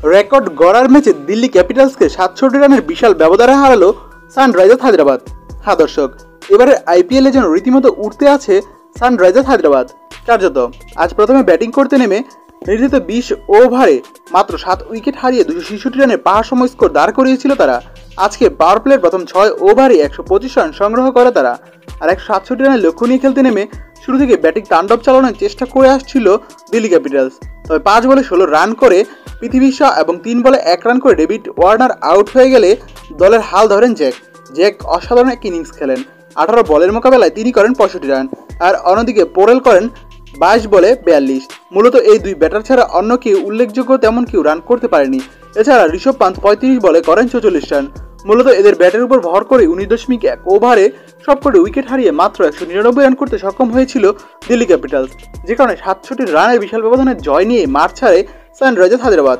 Record গড়ার ম্যাচে দিল্লি ক্যাপিটালসকে 67 রানের বিশাল ব্যবধানে হারালো সানরাইজার্স হায়দ্রাবাদ। হ্যাঁ দর্শক, এবারে আইপিএলে যেন রীতিমতো উঠতে আছে সানরাইজার্স হায়দ্রাবাদ। কার্যত আজ প্রথমে ব্যাটিং করতে নেমে নির্ধারিত 20 ওভারে মাত্র 7 উইকেট হারিয়ে 266 রানের পাহাড় সম স্কোর দাঁড় করিয়েছিল তারা। আজকে পাওয়ার প্লের প্রথম 6 ওভারে 125 রান সংগ্রহ করে তারা। আর 167 রানের লক্ষ্য নিয়ে খেলতে নেমে শুরু থেকে ব্যাটিং তাণ্ডব চালানোর চেষ্টা করে আসছিল দিল্লি ক্যাপিটালস। তবে 5 বলে 16 রান করে পৃথিবী শাহ এবং 3 বলে 1 রান করে ডেভিড ওয়ার্নার আউট হয়ে গেলে দলের হাল ধরেন জ্যাক অসাধারণ এক ইনিংস খেলেন। 18 বলের মোকাবেলায় তিনি করেন 65 রান, আর অন্যদিকে পোরেল করেন 22 বলে 42। মূলত এই দুই ব্যাটার ছাড়া অন্য কেউ উল্লেখযোগ্য তেমন কেউ রান করতে পারেনি। এছাড়া ঋষভ পান্ত 35 বলে করেন 44 রান। মূলত এদের ব্যাটের উপর ভর করে 19.1 ওভারে সবকটি উইকেট হারিয়ে মাত্র 199 রান করতে সক্ষম হয়েছিল দিল্লি ক্যাপিটালস, যে কারণে 67 রানের বিশাল ব্যবধানে জয় নিয়ে মাঠ ছাড়ে সানরাইজার্স হায়দ্রাবাদ।